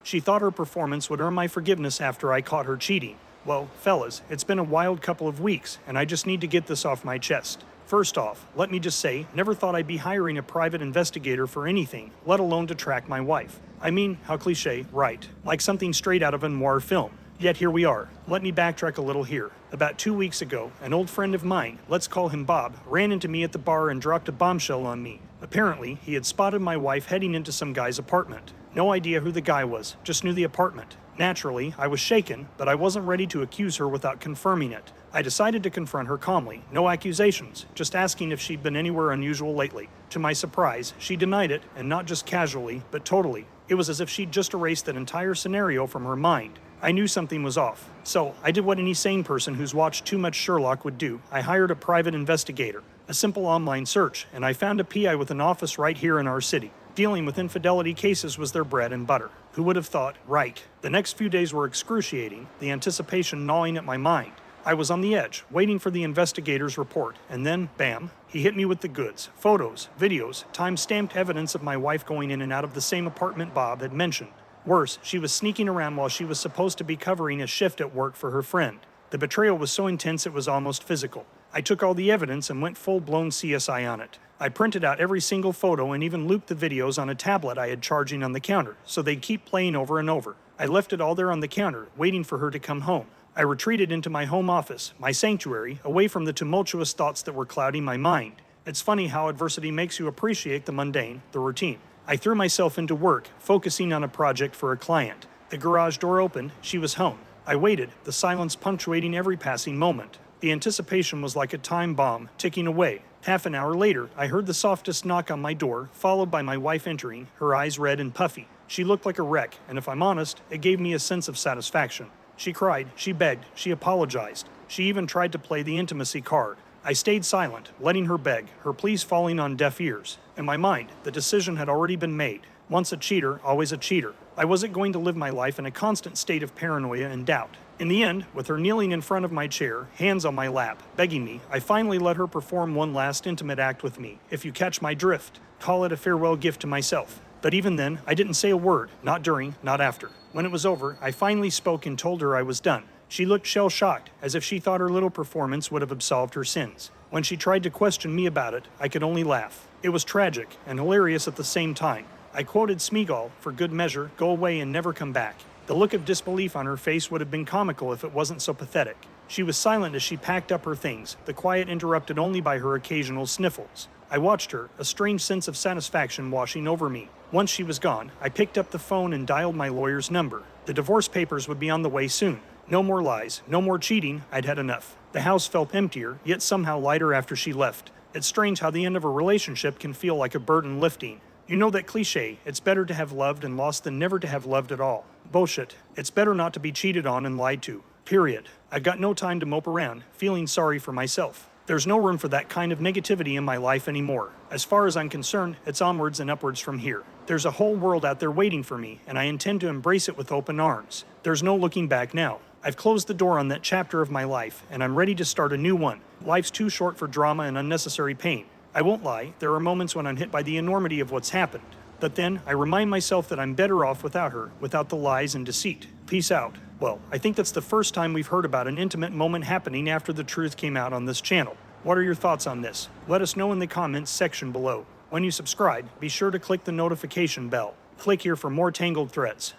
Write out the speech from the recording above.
She thought her performance would earn my forgiveness after I caught her cheating. Well, fellas, it's been a wild couple of weeks, and I just need to get this off my chest. First off, let me just say, never thought I'd be hiring a private investigator for anything, let alone to track my wife. I mean, how cliche, right? Like something straight out of a noir film. Yet here we are. Let me backtrack a little here. About 2 weeks ago, an old friend of mine, let's call him Bob, ran into me at the bar and dropped a bombshell on me. Apparently, he had spotted my wife heading into some guy's apartment. No idea who the guy was, just knew the apartment. Naturally, I was shaken, but I wasn't ready to accuse her without confirming it. I decided to confront her calmly, no accusations, just asking if she'd been anywhere unusual lately. To my surprise, she denied it, and not just casually, but totally. It was as if she'd just erased that entire scenario from her mind. I knew something was off. So, I did what any sane person who's watched too much Sherlock would do. I hired a private investigator. A simple online search, and I found a PI with an office right here in our city. Dealing with infidelity cases was their bread and butter. Who would have thought? Right. The next few days were excruciating, the anticipation gnawing at my mind. I was on the edge, waiting for the investigator's report, and then, bam, he hit me with the goods. Photos, videos, time-stamped evidence of my wife going in and out of the same apartment Bob had mentioned. Worse, she was sneaking around while she was supposed to be covering a shift at work for her friend. The betrayal was so intense it was almost physical. I took all the evidence and went full-blown CSI on it. I printed out every single photo and even looped the videos on a tablet I had charging on the counter, so they'd keep playing over and over. I left it all there on the counter, waiting for her to come home. I retreated into my home office, my sanctuary, away from the tumultuous thoughts that were clouding my mind. It's funny how adversity makes you appreciate the mundane, the routine. I threw myself into work, focusing on a project for a client. The garage door opened, she was home. I waited, the silence punctuating every passing moment. The anticipation was like a time bomb, ticking away. Half an hour later, I heard the softest knock on my door, followed by my wife entering, her eyes red and puffy. She looked like a wreck, and if I'm honest, it gave me a sense of satisfaction. She cried, she begged, she apologized. She even tried to play the intimacy card. I stayed silent, letting her beg, her pleas falling on deaf ears. In my mind, the decision had already been made. Once a cheater, always a cheater. I wasn't going to live my life in a constant state of paranoia and doubt. In the end, with her kneeling in front of my chair, hands on my lap, begging me, I finally let her perform one last intimate act with me. If you catch my drift, call it a farewell gift to myself. But even then, I didn't say a word, not during, not after. When it was over, I finally spoke and told her I was done. She looked shell-shocked, as if she thought her little performance would have absolved her sins. When she tried to question me about it, I could only laugh. It was tragic and hilarious at the same time. I quoted Smeagol, for good measure, go away and never come back. The look of disbelief on her face would have been comical if it wasn't so pathetic. She was silent as she packed up her things, the quiet interrupted only by her occasional sniffles. I watched her, a strange sense of satisfaction washing over me. Once she was gone, I picked up the phone and dialed my lawyer's number. The divorce papers would be on the way soon. No more lies, no more cheating, I'd had enough. The house felt emptier, yet somehow lighter after she left. It's strange how the end of a relationship can feel like a burden lifting. You know that cliche, it's better to have loved and lost than never to have loved at all. Bullshit. It's better not to be cheated on and lied to. Period. I've got no time to mope around, feeling sorry for myself. There's no room for that kind of negativity in my life anymore. As far as I'm concerned, it's onwards and upwards from here. There's a whole world out there waiting for me, and I intend to embrace it with open arms. There's no looking back now. I've closed the door on that chapter of my life, and I'm ready to start a new one. Life's too short for drama and unnecessary pain. I won't lie, there are moments when I'm hit by the enormity of what's happened. But then, I remind myself that I'm better off without her, without the lies and deceit. Peace out. Well, I think that's the first time we've heard about an intimate moment happening after the truth came out on this channel. What are your thoughts on this? Let us know in the comments section below. When you subscribe, be sure to click the notification bell. Click here for more Tangled threads.